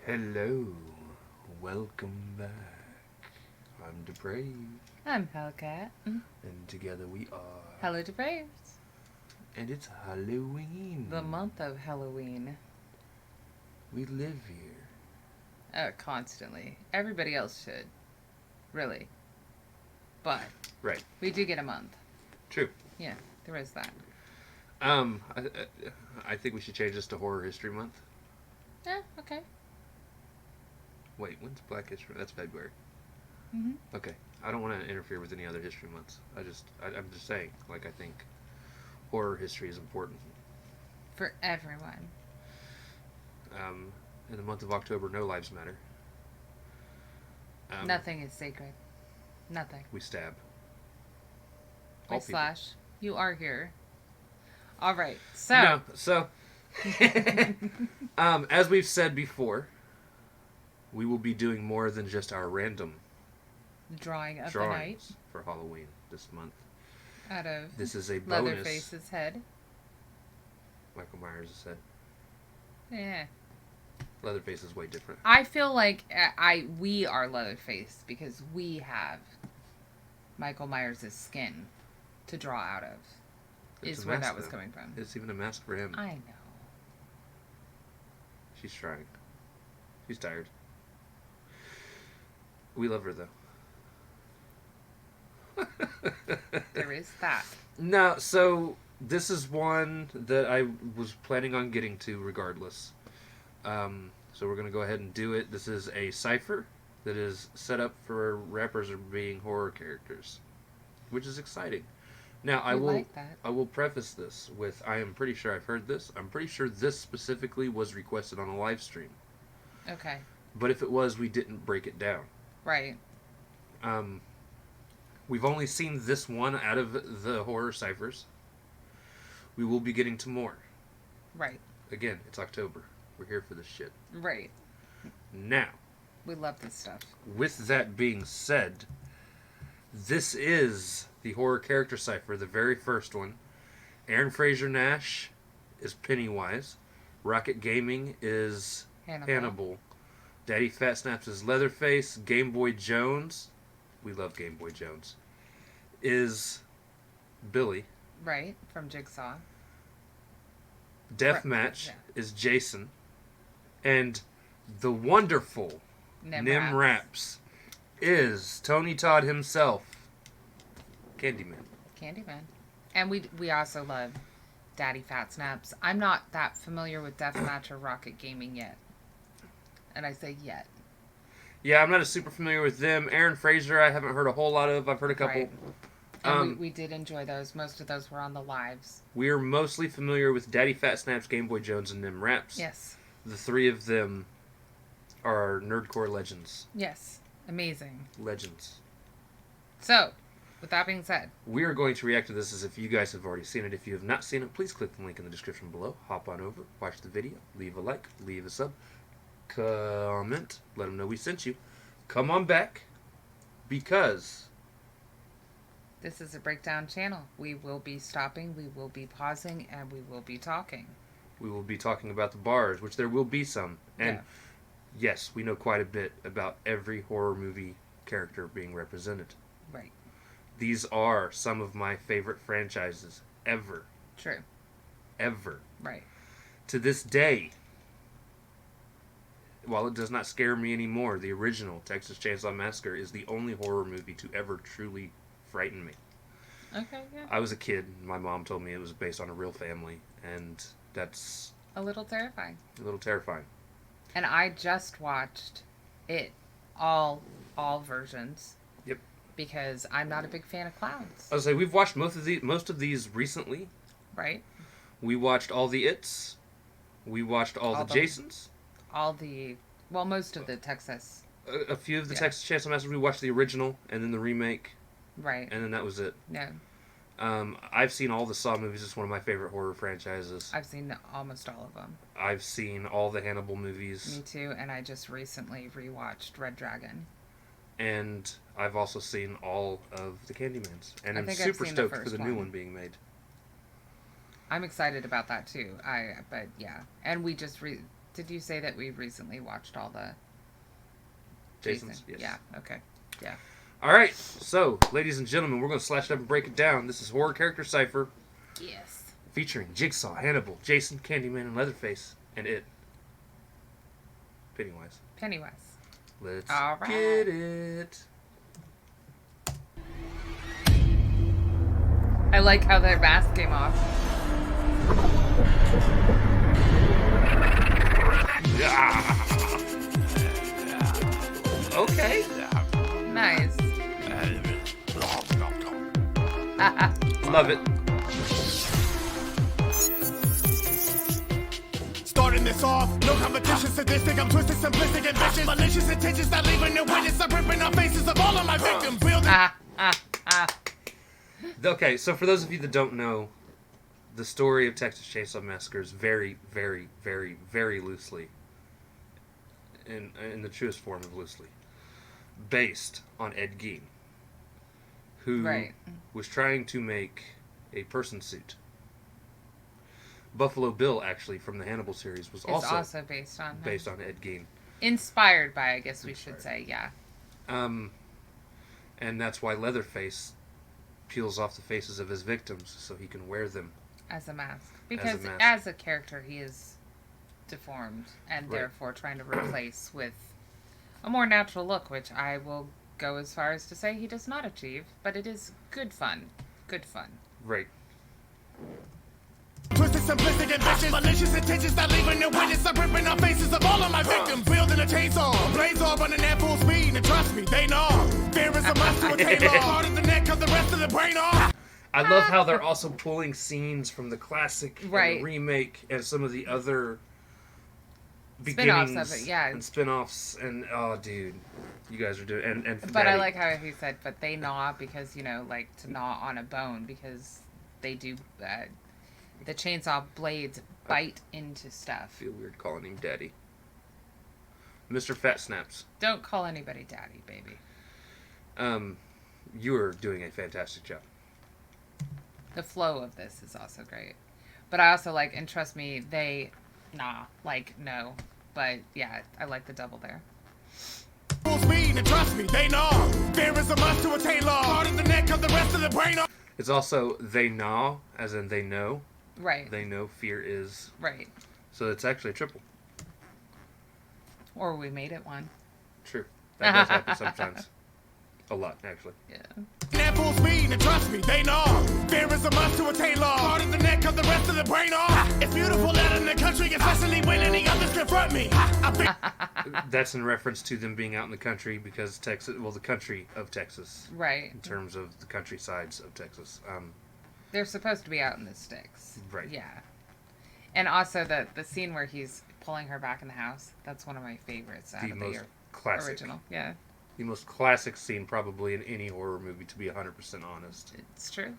Hello, welcome back. I'm Depraved. I'm Hellcat. And together we are HellaDepraved. And it's Halloween. The month of Halloween. We live here. Constantly. Everybody else should. Really. But. Right. We do get a month. True. Yeah, there is that. I think we should change this to Horror History Month. Yeah, okay. Wait, when's Black History? That's February. Mm-hmm. Okay. I don't want to interfere with any other history months. I'm just saying, like, I think horror history is important. For everyone. In the month of October, no lives matter. Nothing is sacred. Nothing. We stab. Slash, you are here. All right, so. As we've said before, we will be doing more than just our random drawing of the night for Halloween this month. Out of this is a bonus. Leatherface's head. Michael Myers' head. Yeah. Leatherface is way different. I feel like we are Leatherface because we have Michael Myers' skin to draw out of. Is where that was coming from. It's even a mask for him. I know. She's trying. She's tired. We love her, though. There is that. No, so this is one that I was planning on getting to regardless. So we're going to go ahead and do it. This is a cipher that is set up for rappers or being horror characters, which is exciting. Now, I will preface this with, I am pretty sure I've heard this. I'm pretty sure this specifically was requested on a live stream. Okay. But if it was, we didn't break it down. Right. We've only seen this one out of the horror ciphers. We will be getting to more. Right. Again, it's October. We're here for this shit. Right. Now. We love this stuff. With that being said, this is the horror character cipher, the very first one. Aaron Fraser-Nash is Pennywise. Rocket Gaming is Hannibal. Daddy Fat Snaps is Leatherface. Game Boy Jones, we love Game Boy Jones, is Billy. Right, from Jigsaw. Deathmatch is Jason. And the wonderful Nim Raps is Tony Todd himself, Candyman. And we also love Daddy Fat Snaps. I'm not that familiar with Deathmatch or Rocket Gaming yet. And I say yet. Yeah, I'm not super familiar with them. Aaron Fraser, I haven't heard a whole lot of. I've heard a couple. Right. And we did enjoy those. Most of those were on the lives. We are mostly familiar with Daddy Fat Snaps, Game Boy Jones, and Nim Raps. Yes. The three of them are nerdcore legends. Yes. Amazing. Legends. So, with that being said, we are going to react to this as if you guys have already seen it. If you have not seen it, please click the link in the description below. Hop on over, watch the video, leave a like, leave a sub, comment, let them know we sent you. Come on back, because this is a breakdown channel. We will be stopping, we will be pausing, and we will be talking. We will be talking about the bars, which there will be some. And yes, we know quite a bit about every horror movie character being represented. Right. These are some of my favorite franchises ever. True. Ever. Right. To this day, while it does not scare me anymore, the original Texas Chainsaw Massacre is the only horror movie to ever truly frighten me. Okay, yeah. I was a kid. My mom told me it was based on a real family, and that's a little terrifying. And I just watched it, all versions. Yep. Because I'm not a big fan of clowns. I was say we've watched most of these recently. Right. We watched all the It's. We watched all the Jasons. Most of the Texas. A few of the Texas Chainsaw Massacre. We watched the original and then the remake. Right. And then that was it. No. I've seen all the Saw movies. It's one of my favorite horror franchises. I've seen almost all of them. I've seen all the Hannibal movies. Me too, and I just recently rewatched Red Dragon. And I've also seen all of the Candymans. And I'm think I've super seen the stoked for first the new one. one being made. I'm excited about that too. But yeah, and we just did you say that we recently watched all the Jason's? Yes. Yeah. Okay. Yeah. All right. So, ladies and gentlemen, we're going to slash it up and break it down. This is Horror Character Cypher. Yes. Featuring Jigsaw, Hannibal, Jason, Candyman, and Leatherface, and it. Pennywise. Let's All right. get it. I like how their mask came off. Yeah. Okay. Nice. Love it. Starting this off, no competition, sadistic, I'm twisted, simplistic, ambitious, malicious intentions, not leaving no witness, I'm ripping off faces of all of my victims, building. Okay, so for those of you that don't know, the story of Texas Chainsaw Massacre is very, very, very, very loosely, in the truest form of loosely, based on Ed Gein, who was trying to make a person suit. Buffalo Bill, actually, from the Hannibal series, was also based on Ed Gein. Inspired by, I guess we should say, yeah. And that's why Leatherface peels off the faces of his victims so he can wear them as a mask. Because mask. as a character, he is deformed and therefore trying to replace with a more natural look, which I will go as far as to say he does not achieve, but it is good fun. Good fun. Right. Twisted, simplistic, ambitious, malicious intentions, not leaving no witness, I'm ripping off faces of all of my victims, wielding a chainsaw, blaze off running at full speed, and trust me, they know, there is a must to attain law, hard as the neck, cut the rest of the brain off. I love how they're also pulling scenes from the classic and Right. the remake and some of the other beginnings Spin-offs of it, yeah. and spin-offs, and oh dude, you guys are doing and But I like how he said, but they gnaw because, you know, like to gnaw on a bone because they do, the chainsaw blades bite into I stuff. feel weird calling him daddy. Mr. Fat Snaps. Don't call anybody daddy, baby. You are doing a fantastic job. The flow of this is also great. But I also like, and trust me, no. But yeah, I like the double there. Full speed, and trust me, they know, there is a must to attain law, hard as the neck, cut the rest of the brain off. It's also they know, as in they know. Right. They know fear is. Right. So it's actually a triple. Or we made it one. True. That does happen sometimes. A lot, actually. Yeah. At full speed, and trust me, they know, there is a must to attain law, hard as the neck, cut the rest of the brain off. It's beautiful out in the country, especially when any others confront me. That's in reference to them being out in the country because Texas, well, the country of Texas. Right. In terms of the countrysides of Texas. They're supposed to be out in the sticks. Right. Yeah. And also the scene where he's pulling her back in the house. That's one of my favorites out The of most the classic. original. Yeah. The most classic scene probably in any horror movie, to be 100% honest. It's true.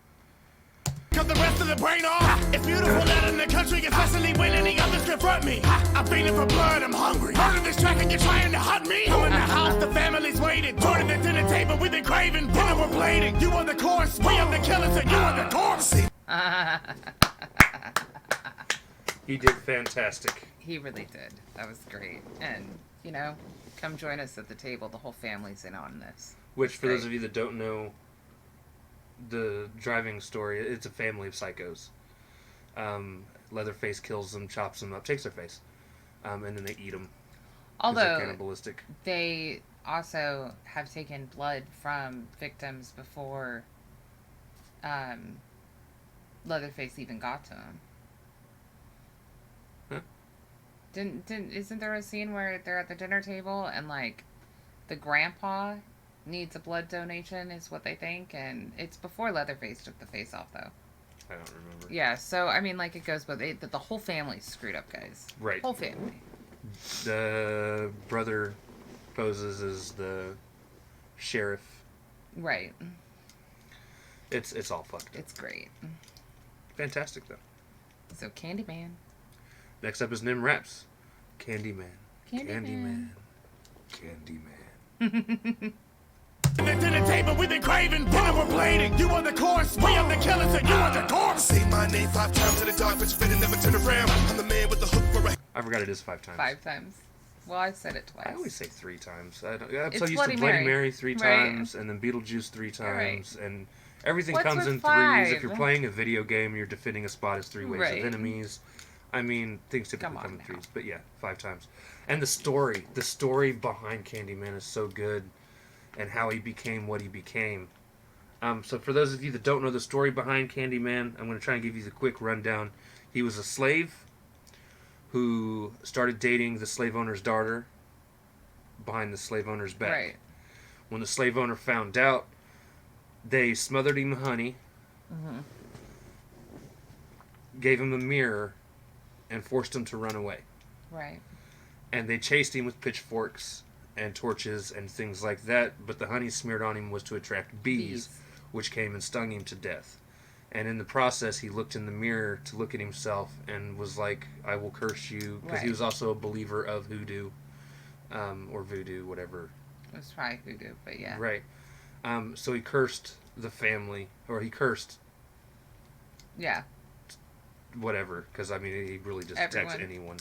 Cut the rest of the brain off. It's beautiful out in the country, especially when any others confront me. I'm feeling for blood, I'm hungry. Murder this track and you're trying to hunt me. You in the house, the family's waiting. Joining the dinner table, we've been craving. Dinner we're plating. You are the course, we are the killers, and you are the corpse. He did fantastic. He really did. That was great. And, you know, come join us at the table. The whole family's in on this. Which, for Great. those of you that don't know the driving story, it's a family of psychos. Leatherface kills them, chops them up, takes their face, and then they eat them. Although Cannibalistic. they also have taken blood from victims before Leatherface even got to him. Huh? Isn't there a scene where they're at the dinner table and like the grandpa needs a blood donation is what they think, and it's before Leatherface took the face off though. I don't remember. Yeah, so I mean, like it goes, but the whole family's screwed up, guys. Right. Whole family. The brother poses as the sheriff. Right. It's all fucked up. It's great. Fantastic though. So Candyman. Next up is Nim Raps. Candyman. Candyman. Candyman. At the dinner table, we've been craving. Dinner, we're blading. You are the course, we are the killers, and you are the corpse. Say my name 5 times in the dark, but you better never turn around. I'm the man with the hook for a... I forgot it is 5 times. 5 times. Well, I said it twice. I always say 3 times. I'm It's so used Bloody to Bloody Mary. Mary 3 Right. times, and then Beetlejuice 3 times, and everything What's comes with in 5? threes. If you're playing a video game, you're defending a spot as 3 waves Right. of enemies. I mean, things typically Come come on in now. 3s, but yeah, 5 times. And the story behind Candyman is so good, and how he became what he became. So for those of you that don't know the story behind Candyman, I'm going to try and give you the quick rundown. He was a slave who started dating the slave owner's daughter behind the slave owner's back. Right. When the slave owner found out, they smothered him in honey, gave him a mirror, and forced him to run away. Right. And they chased him with pitchforks and torches and things like that, but the honey smeared on him was to attract bees, which came and stung him to death. And in the process, he looked in the mirror to look at himself and was like, I will curse you, because he Right. was also a believer of hoodoo, or voodoo, whatever. It was probably hoodoo, but yeah. Right. So he cursed the family, or he cursed Yeah. whatever, because I mean, he really just attacks Everyone. anyone.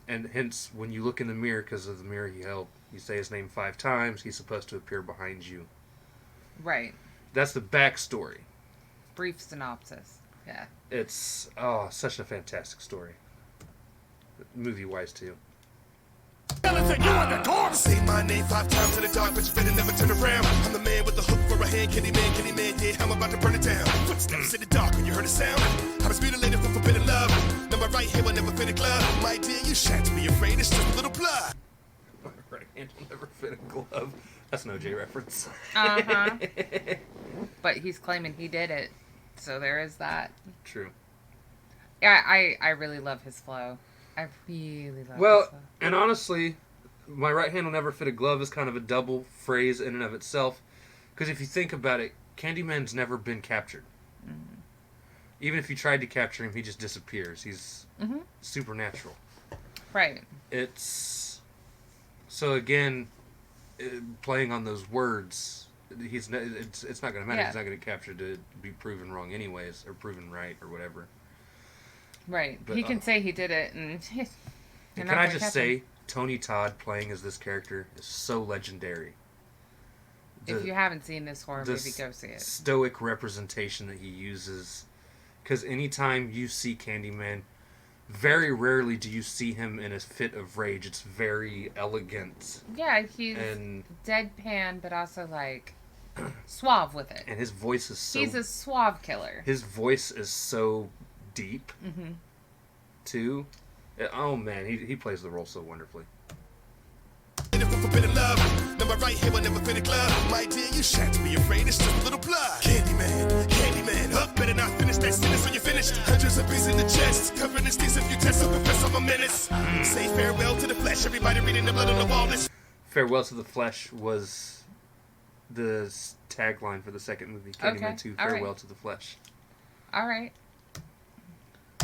And hence, when you look in the mirror, because of the mirror he held, you say his name 5 times, he's supposed to appear behind you. Right. That's the backstory. Brief synopsis. Yeah. It's, such a fantastic story. Movie-wise, too. Killers, and you are the corpse. Say my name 5 times in the dark, but you better never turn around. I'm the man with the hook for a hand. Candyman, yeah, I'm about to burn it down. Footsteps in the dark when you heard a sound. I was mutilated for forbidden love. Now my right hand will never fit a glove. My dear, you shan't be afraid, it's just a little blood. My right hand will never fit a glove. That's an OJ reference. Uh-huh. But he's claiming he did it. So there is that. True. Yeah, I really love his flow. I really love his Well, flow. and honestly, my right hand will never fit a glove is kind of a double phrase in and of itself. Because if you think about it, Candyman's never been captured. Mm-hmm. Even if you tried to capture him, he just disappears. He's supernatural. Right. It's... So again, playing on those words, it's not going to matter. Yeah. He's not going to capture to be proven wrong anyways, or proven right, or whatever. Right. But, he can say he did it, and you're And not can I gonna just catch say, him. Tony Todd playing as this character is so legendary. If you haven't seen this horror the movie, go see it. stoic representation that he uses, because anytime you see Candyman, very rarely do you see him in a fit of rage. It's very elegant, Yeah, he's and deadpan, but also like suave with it. his voice is so... He's a suave killer. His voice is so deep, too. Oh man, he plays the role so wonderfully. For forbidden love. Now my right hand will never fit a glove. My dear, you shan't be afraid, it's just a little blood. Candyman, up, better not finish that sentence when you're finished. Hundreds of bees in the chest, covering the sneeze if you test, so confess I'm a menace. Say farewell to the flesh, everybody reading the blood on the wall. This Farewell to the Flesh was the tagline for the second movie, Candyman Okay, 2, all right. Farewell to the Flesh. All right.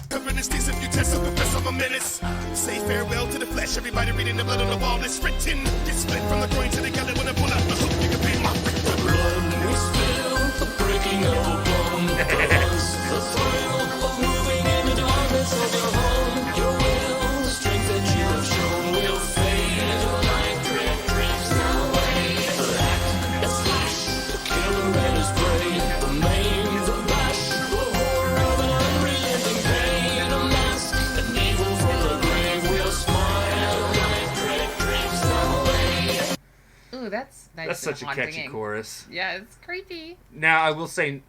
covering the sneeze if you test, so confess I'm a menace. Say farewell to the flesh, everybody reading the blood on the wall. It's written, get split from the groin to the gullet when I pull out the hook, you can be my victim. Blood was spilled, the breaking of a bone. The thrill of moving in the darkness of your home. Your will, the strength that you have shown will fade. Your life drifts away. Black as flash, the killer and his prey. The maim, the bash, the horror of an unrelenting pain. A mask, an evil from the grave will smile. Life drifts away. Ooh, that's nice. That's and such a haunting. catchy chorus. Yeah, it's creepy. Now, I will say,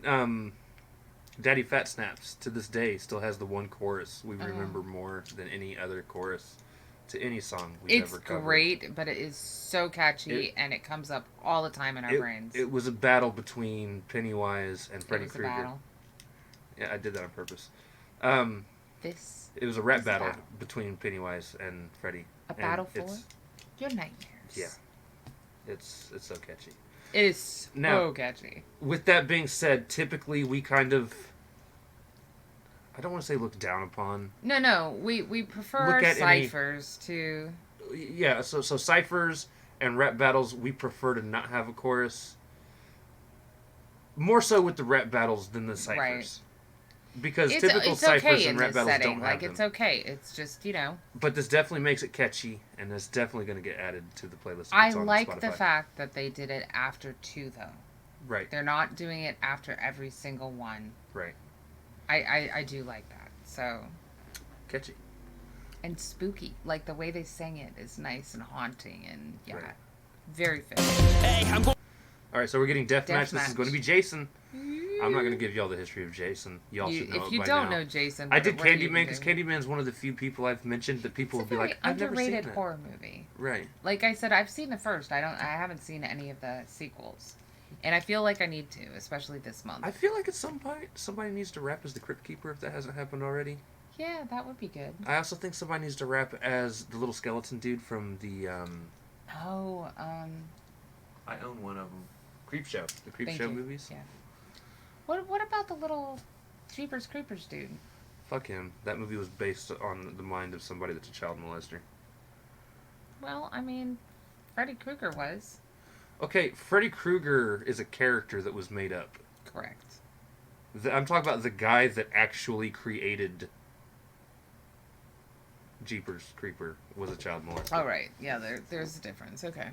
Daddy Fat Snaps, to this day, still has the one chorus we remember more than any other chorus to any song we've It's ever covered. great, but it is so catchy, and it comes up all the time in our brains. It was a battle between Pennywise and Freddy It was a Krueger. battle. Yeah, I did that on purpose. This It was a rap is a battle battle. between Pennywise and Freddy. a And battle for it's- your nightmares. Yeah. It's so catchy. It is so Now- catchy. With that being said, typically we kind of, I don't want to say look down upon. No, we prefer Look our at any- ciphers to... Yeah, so ciphers and rap battles, we prefer to not have a chorus. More so with the rap battles than the ciphers. Right. Because It's typical ciphers okay and in rap this battles setting. don't have Like, it's them. okay. It's just, you know. But this definitely makes it catchy, and it's definitely going to get added to the playlist. if I it's on like the Spotify. fact that they did it after 2, though. Right, They're not doing it after every single one. right. I do like that. So, Catchy. and spooky. Like, the way they sang it is nice and haunting, and yeah, Right. very fitting. Hey, I'm going. All right, so we're getting Deathmatch. This is Deathmatch. going to be Jason. I'm not going to give y'all the history of Jason. Y'all should know If it you by don't now. know Jason, I did what are you Candyman because doing? Candyman's one of the few people I've mentioned that people It's will a be very like, I've never seen underrated that. horror movie. Right. Like I said, I've seen the first. I haven't seen any of the sequels, and I feel like I need to, especially this month. I feel like at some point somebody needs to rap as the Crypt Keeper if that hasn't happened already. Yeah, that would be good. I also think somebody needs to rap as the little skeleton dude from the. Oh, I own one of them. Creepshow. The thank Creepshow you. movies. Yeah. What about the little Jeepers Creepers dude? Fuck him. That movie was based on the mind of somebody that's a child molester. Well, I mean, Freddy Krueger was. Okay, Freddy Krueger is a character that was made up. Correct. I'm talking about the guy that actually created Jeepers Creeper was a child molester. All right. Yeah, there's a difference. Okay.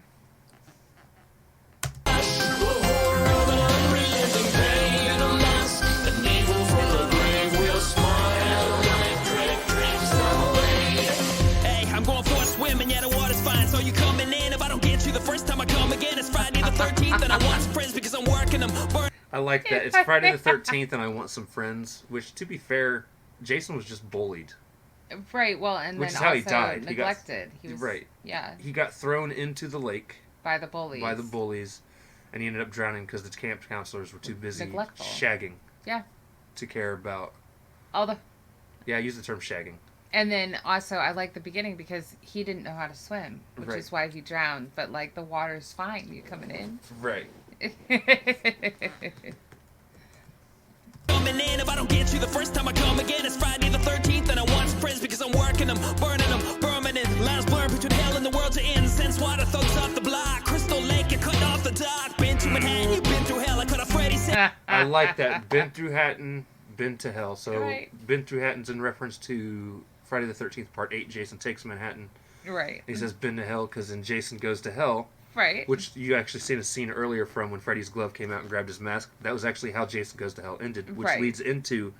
Hey, I'm going for a swim and yeah, the water's fine. So you coming in? If I don't get you the first time I come again, it's Friday the 13th, and I want some friends because I'm working them. I like that. It's Friday the 13th and I want some friends, which, to be fair, Jason was just bullied. Right. Well, and Which then is how he also died. He got- neglected. He was right. Yeah, He got thrown into the lake by the bullies. by the bullies, and he ended up drowning because the camp counselors were too busy Neglectful. shagging Yeah. to care about. All the. Yeah, I use the term shagging. And then also, I like the beginning because he didn't know how to swim, which Right. is why he drowned. But like, the water's fine. You coming in? Right. Coming in, if I don't get you the first time I come again, it's Friday the 13th, and I want some friends because I'm working them, burning them, permanent. Lines blurred between hell and the world to end. Sense water thugs off the block, Crystal Lake, you cut off the dock. Been to Manhattan, you been through hell. I could have Freddy said. I like that. Been through Hatton, been to hell. So, Right. been through Hatton's in reference to Friday the 13th, Part 8. Jason takes Manhattan. Right. He says, been to hell, because then Jason goes to hell. Right. Which you actually seen a scene earlier from when Freddy's glove came out and grabbed his mask. That was actually how Jason Goes to Hell ended, which Right. leads into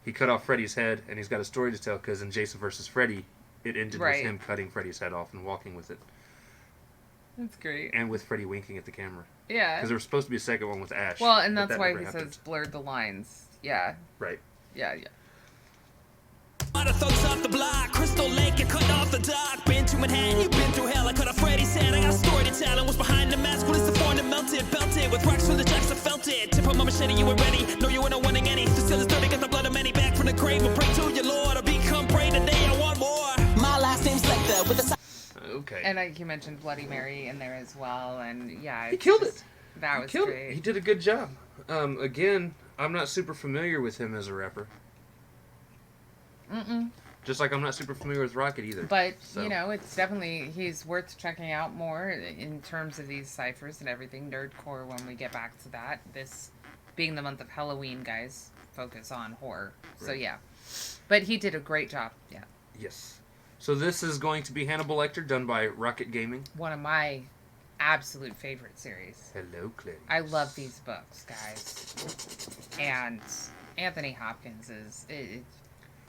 he cut off Freddy's head, and he's got a story to tell because in Jason versus Freddy, it ended Right. with him cutting Freddy's head off and walking with it, That's great. and with Freddy winking at the camera. Yeah. Because there was supposed to be a second one with Ash. Well, and but that's that why never he happened. says blurred the lines. Yeah. Right. Yeah. Yeah. Water thugs off the block, Crystal Lake, you cut off the dock. Been to Manhattan, you been through hell. I could have Freddy said, I got a story to tell. And what's behind the mask? What is the form that melted? Belted with rocks from the jacks, I felt it. Tip of my machete, you were ready. No, you were not winning any. Still is dirty, got the blood of many back from the grave. I pray to your Lord, or become prey today. I want more. My last name's Lecter with the. Okay. And you mentioned Bloody Mary in there as well, and yeah, He it's killed just- it. That was Killed great. it. He did a good job. Again, I'm not super familiar with him as a rapper. Mm-mm. Just like I'm not super familiar with Rocket either. But So. you know, it's definitely he's worth checking out more in terms of these ciphers and everything. Nerdcore when we get back to that. This being the month of Halloween, guys, focus on horror. So Right. yeah, but he did a great job. Yeah, Yes. So this is going to be Hannibal Lecter, done by Rocket Gaming. one of my absolute favorite series. Hello, Clarice. I love these books, guys, and Anthony Hopkins is.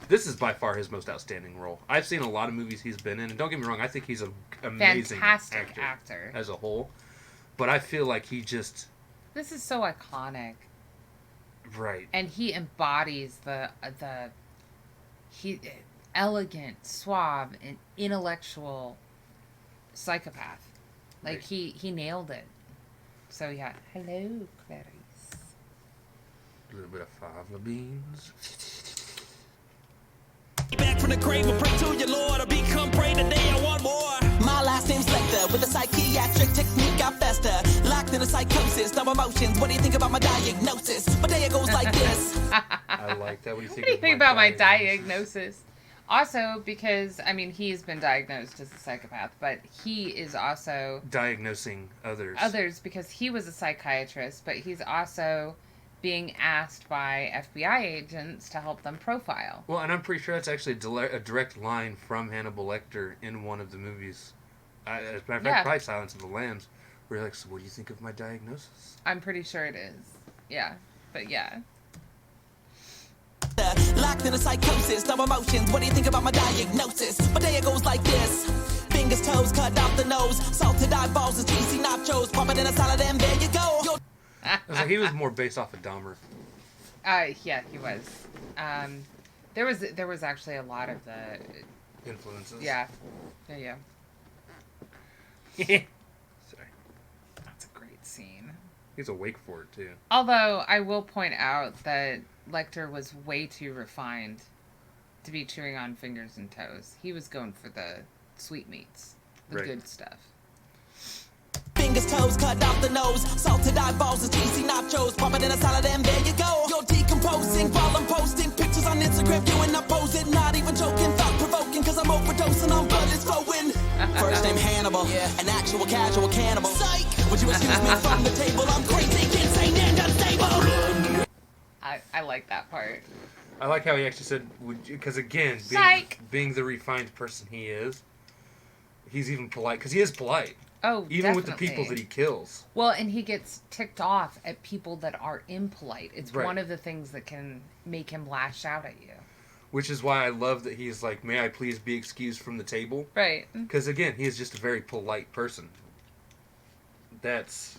This is by far his most outstanding role. I've seen a lot of movies he's been in, and don't get me wrong, I think he's an amazing Fantastic actor. as a whole. But I feel like he just This is so iconic, right. and he embodies he elegant, suave, and intellectual psychopath. Like Right. he nailed it. So yeah, hello, Clarice. A little bit of fava beans. Back from the grave, I pray to your Lord, or become prey today. I want more. My last name's Lecter with a psychiatric technique I fester. Locked in a psychosis, no emotions. What do you think about my diagnosis? My day goes like this. I like that. What do you What think? do you of think about my diagnosis? diagnosis? Also, because, I mean, he's been diagnosed as a psychopath, but he is also... Diagnosing others. Others, because he was a psychiatrist, but he's also being asked by FBI agents to help them profile. Well, and I'm pretty sure that's actually a direct line from Hannibal Lecter in one of the movies. As a matter of fact, probably Silence of the Lambs, where you're like, so what do you think of my diagnosis? I'm pretty sure it is. Yeah. But yeah. Locked in a psychosis, no emotions. What do you think about my diagnosis? My day goes like this. Fingers, toes, cut off the nose. Salted eyeballs and cheesy nachos. Pop it in a salad and there you go. I was like, he was more based off of Dahmer. Yeah, he was. There was actually a lot of the Influences. Yeah. Yeah. Sorry. That's a great scene. He's awake for it, too. Although, I will point out that Lecter was way too refined to be chewing on fingers and toes. He was going for the sweetmeats. The good stuff. Fingers, toes, cut off the nose. Salted eyeballs and cheesy nachos. Pop it in a salad and there you go. You're decomposing while I'm posting pictures on Instagram. You and I posing, not even joking, thought provoking. Cause I'm overdosing on blood is flowing. First name Hannibal, an actual casual cannibal. Psych! Would you excuse me from the table? I'm crazy, insane, and unstable. I like that part. I like how he actually said, because again, being the refined person he is, he's even polite, because he is polite. Oh, even definitely. with the people that he kills. Well, and he gets ticked off at people that are impolite. It's one of the things that can make him lash out at you. Which is why I love that he's like, may I please be excused from the table? Right. Because again, he is just a very polite person. That's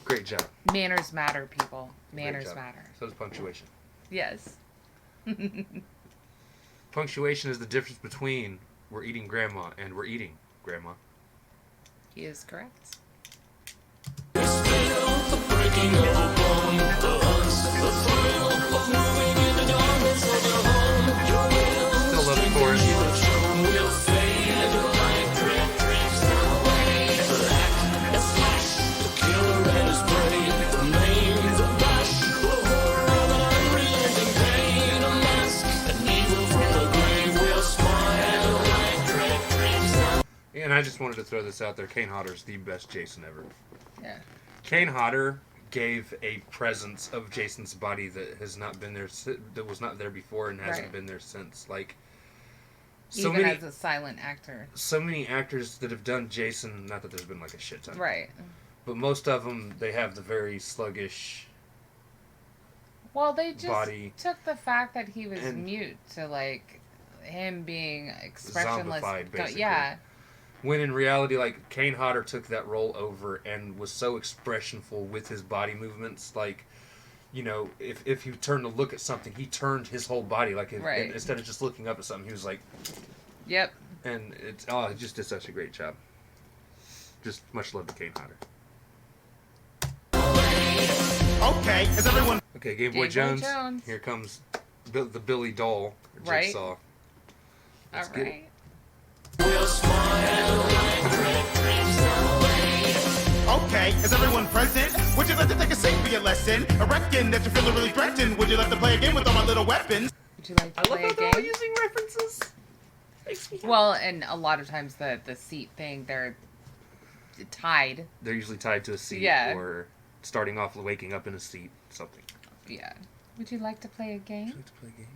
great job. Manners matter, people. Manners matter. So does punctuation. Yes. Punctuation is the difference between we're eating grandma and we're eating grandma. He is correct. The breaking of a bone, the thrill of moving in the darkness of your home. Your will, still love the chorus. You have shown will fade like drip drips away. Black as flash, the killer and his prey, the maim, the bash, the horror of an unrelenting pain. A mask, an evil from the grave will smile like drip drips away. And I just wanted to throw this out there. Kane Hodder's the best Jason ever. Yeah. Kane Hodder gave a presence of Jason's body that has not been there, that was not there before and hasn't been there since. Like, so even many, as a silent actor. so many actors that have done Jason. Not that there's been like a shit ton, Right. but most of them, they have the very sluggish. Well, they just body took the fact that he was and mute to like him being expressionless. Zombified, basically. Yeah. When in reality, like, Kane Hodder took that role over and was so expressionful with his body movements. Like, you know, if he turned to look at something, he turned his whole body. Like, Right. instead of just looking up at something, he was like... Yep. And he just did such a great job. Just much love to Kane Hodder. Okay, is everyone... Okay, Game Boy Jones. Here comes the Billy Doll. Right. Jigsaw. Let's get it. Alright. Will smile like drip drips away. Okay, is everyone present? Would you like to take a seat for your lesson? I reckon that you're feeling really threatened. Would you like to play a game with all my little weapons? Would you like to play a game? using references. Well, and a lot of times the seat thing, they're tied. They're usually tied to a seat or starting off waking up in a seat, something. Yeah. Would you like to play a game? Would you like to play a game?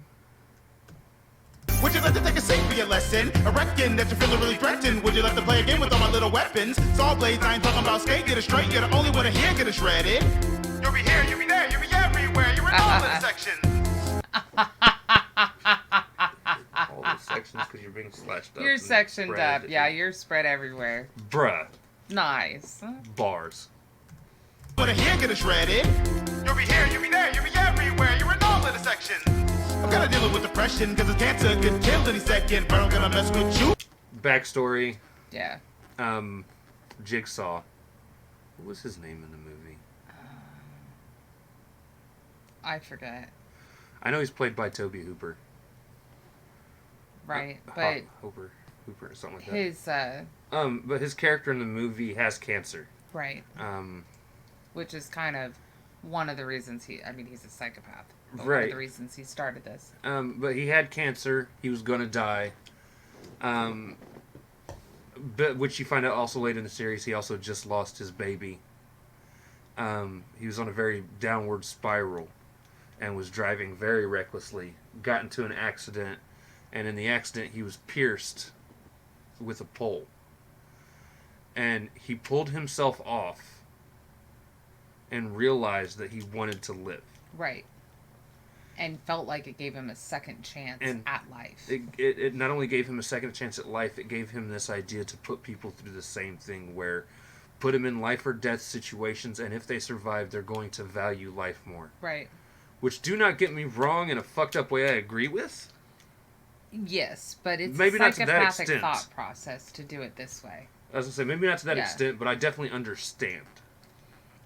Would you like to take a seat for your lesson? I reckon that you're feeling really threatened. Would you like to play a game with all my little weapons? Saw blades, I ain't talking about skate, get it straight. You're the only one in here, get it shredded. You'll be here, you'll be there, you'll be everywhere. You're in all of the sections. All the sections because you're being slashed up. You're and sectioned spread. up. Yeah, you're spread everywhere. Bruh. Nice. Bars. But in here, get it shredded. You'll be here, you'll be there, you'll be everywhere. You're in all of the sections. I'm kinda dealing with depression because cancer could kill any second, but I'm gonna mess with you. Backstory. Yeah. Jigsaw. What was his name in the movie? I forget. I know he's played by Toby Hooper. Right, but Hooper or something like that. his But his character in the movie has cancer. right, which is kind of one of the reasons he's a psychopath. One Right. of the reasons he started this. But he had cancer. He was gonna die. But which you find out also late in the series, he also just lost his baby. He was on a very downward spiral and was driving very recklessly. Got into an accident, and in the accident he was pierced with a pole. And he pulled himself off and realized that he wanted to live. Right. And felt like it gave him a second chance at life. It not only gave him a second chance at life, it gave him this idea to put people through the same thing, where put them in life or death situations, and if they survive, they're going to value life more. Right. Which, do not get me wrong, in a fucked up way I agree with. Yes, but it's Maybe a not to that psychopathic extent. thought process to do it this way. I was going to say, maybe not to that Yeah. extent, but I definitely understand.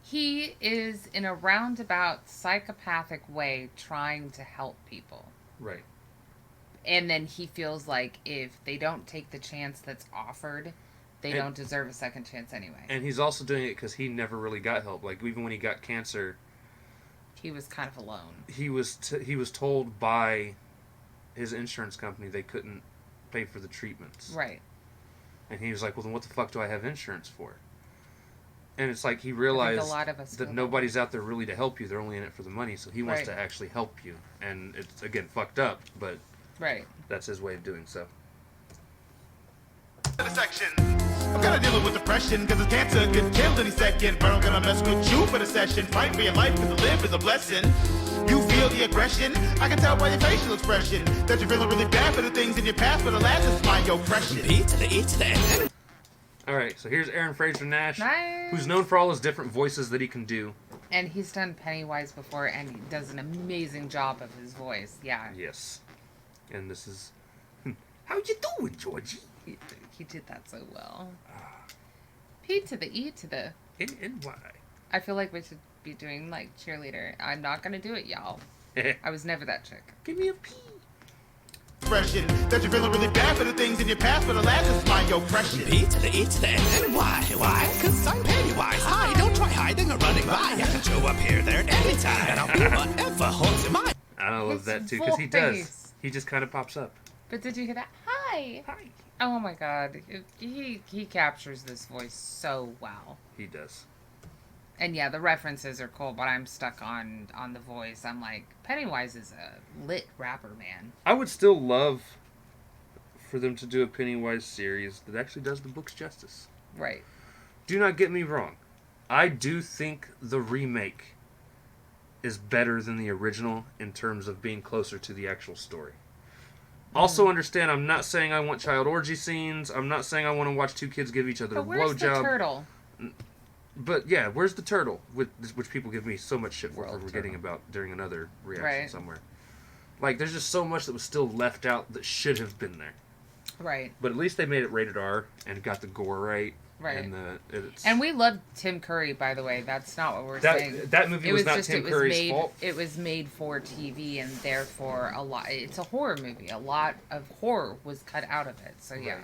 He is, in a roundabout psychopathic way, trying to help people. Right. And then he feels like if they don't take the chance that's offered, they don't deserve a second chance anyway. And he's also doing it because he never really got help. Like, even when he got cancer, He was kind of alone. he was told by his insurance company they couldn't pay for the treatments. Right. And he was like, well, then what the fuck do I have insurance for? And it's like he I think realized a lot of us that feel nobody's out there really to help you. They're only in it for the money. So he wants Right. to actually help you. And it's, again, fucked up, but Right. that's his way of doing so. Section. I'm kinda dealing with depression, cause it's cancer could kill any second. But I'm gonna mess with you for the session. Fight for your life, cause to live is a blessing. You feel the aggression, I can tell by your facial expression that you're feeling really bad for the things in your past, but alas, it's my oppression. B to the E to the N. Alright, so here's Aaron Fraser-Nash, Nice. who's known for all his different voices that he can do. And he's done Pennywise before, and he does an amazing job of his voice. Yeah. Yes. And this is... How you doing, Georgie? He did that so well. P to the E to the... N-N-Y. I feel like we should be doing, like, cheerleader. I'm not gonna do it, y'all. I was never that chick. Give me a P. Expression that you're feeling really bad for the things in your past, but alas, it's my oppression. B to the E to the N. Why? Why? Cause I'm Pennywise. Hi, don't try hiding or running by. I can show up here, there, at any time. And I'll be whatever holds your mind. I love His that too, because he voice. does. He just kind of pops up. But did you hear that? Hi! Hi. Oh my god. He captures this voice so well. He does. And yeah, the references are cool, but I'm stuck on the voice. I'm like, Pennywise is a lit rapper, man. I would still love for them to do a Pennywise series that actually does the books justice. Right. Do not get me wrong. I do think the remake is better than the original in terms of being closer to the actual story. Also understand, I'm not saying I want child orgy scenes. I'm not saying I want to watch two kids give each other But a where's the blowjob. turtle? But yeah, where's the turtle? Which people give me so much shit for World forgetting turtle. about during another reaction Right. somewhere. Like, there's just so much that was still left out that should have been there. Right. But at least they made it rated R and got the gore right. Right. And it's And we loved Tim Curry, by the way. That's not what we're saying. that movie was not Tim Curry's fault. It was made for TV, and therefore it's a horror movie. A lot of horror was cut out of it. So yeah. Right.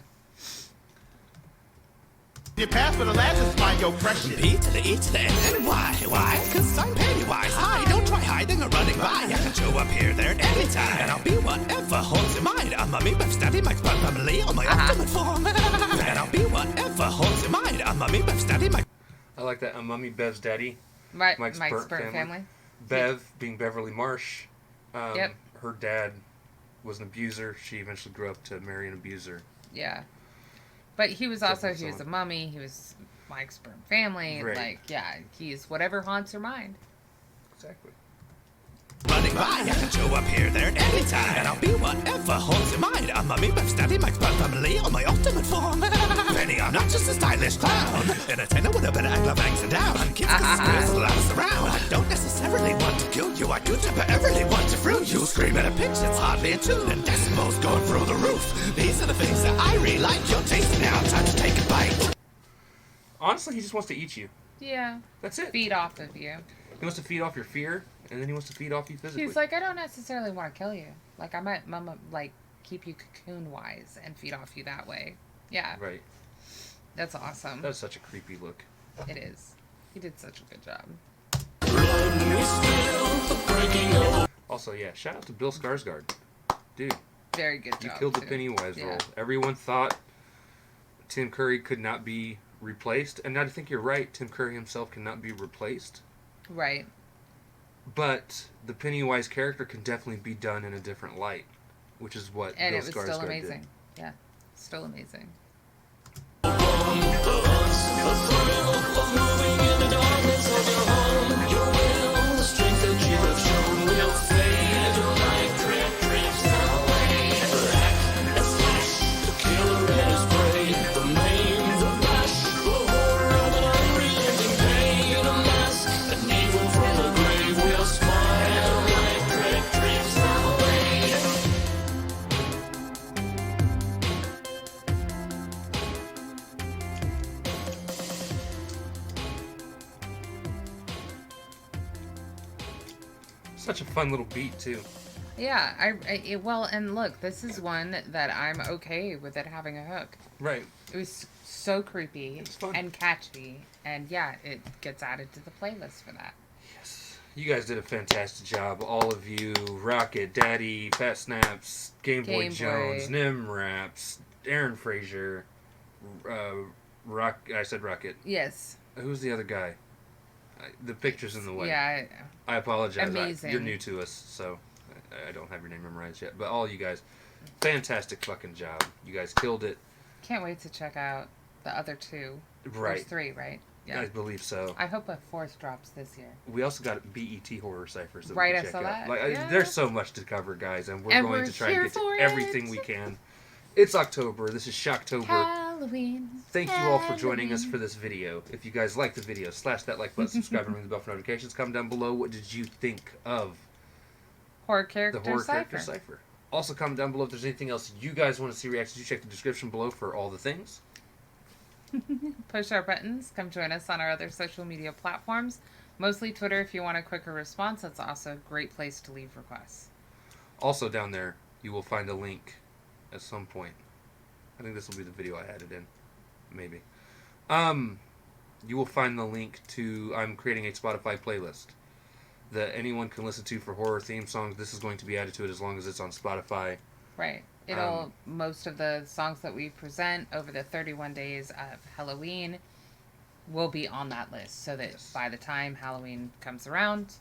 Your past, but alas, it's my oppression. B to the E to the N. Why? Why? Cause I'm Pennywise. Hi, don't try hiding or running by. I can show up here, there, at any time. And I'll be whatever holds your mind. I'm a me, Beth, Daddy, Mike's blood family on my ultimate form. And I'll be whatever holds your mind. I'm a me, Beth, Daddy, Mike. I like that. Mummy Bev's daddy. Right. Mike's Mike's burnt burnt family. Bev being Beverly Marsh. Yep. Her dad was an abuser. She eventually grew up to marry an abuser. Yeah. But he was Different he was a song. mummy. He was Mike's burnt family. Right. Like, yeah, he's whatever haunts her mind. Exactly. Running by, I can show up here, there, at any time. And I'll be whatever holds your mind. I'm a me, Beth, Daddy, Mike's blood family on my ultimate form. Penny, I'm not just a stylish clown. Entertainer with a bit of anger bangs and down. Kids can squeeze the loudest around. I don't necessarily want to kill you. I do temporarily want to thrill you. Scream at a pitch that's hardly in tune. And decibels going through the roof. These are the things that I really like. Your taste now, time to take a bite. Honestly, he just wants to eat you. Yeah. That's it. Feed off of you. He wants to feed off your fear, and then he wants to feed off you physically. He's like, I don't necessarily want to kill you. Like, I might, mama, like, keep you cocoon-wise and feed off you that way. Yeah. Right. That's awesome. That's such a creepy look. It is. He did such a good job. Also, Also, yeah, shout out to Bill Skarsgård. Dude, Very good you job. killed the too. Pennywise Yeah. role. Everyone thought Tim Curry could not be replaced. And I think you're right. Tim Curry himself cannot be replaced. Right. But the Pennywise character can definitely be done in a different light, which is what And Bill it was Skarsgård still did. amazing. Yeah. Still amazing. Such a fun little beat, too. Yeah, well, and look, this is one that I'm okay with it having a hook. Right. It was so creepy It's fun. and catchy, and yeah, it gets added to the playlist for that. Yes. You guys did a fantastic job. All of you. Rocket, Daddy, Fat Snaps, Game Boy Game Jones, Boy. Nim Raps, Aaron Fraser, I said Rocket. Yes. Who's the other guy? The picture's in the way. Yeah. I apologize. Amazing. You're new to us, so I don't have your name memorized yet. But all you guys, fantastic fucking job. You guys killed it. Can't wait to check out the other two. Right. There's three, right? Yeah. I believe so. I hope a fourth drops this year. We also got BET horror ciphers that Right, we I can check saw out. that. Like, Yeah. there's so much to cover, guys, and we're And going we're to try and here get to for everything it. we can. It's October. This is SHOCK-TOBER. Halloween. Thank you all for joining us for this video. If you guys like the video, slash that like button, subscribe, and ring the bell for notifications. Comment down below, what did you think of Horror the character horror cipher. character cipher? Also, comment down below if there's anything else you guys want to see reactions. You check the description below for all the things. Push our buttons. Come join us on our other social media platforms. Mostly Twitter if you want a quicker response. That's also a great place to leave requests. Also, down there, you will find a link at some point. I think this will be the video I added in. Maybe. You will find the link to... I'm creating a Spotify playlist that anyone can listen to for horror theme songs. This is going to be added to it as long as it's on Spotify. Right. It'll most of the songs that we present over the 31 days of Halloween will be on that list, so that Yes. by the time Halloween comes around,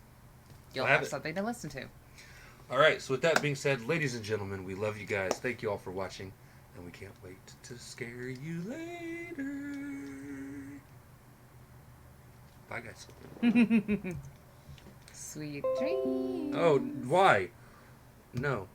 you'll We'll have have it. something to listen to. Alright, so with that being said, ladies and gentlemen, we love you guys. Thank you all for watching, and we can't wait to scare you later. Bye, guys. Sweet dreams. Oh, why? No.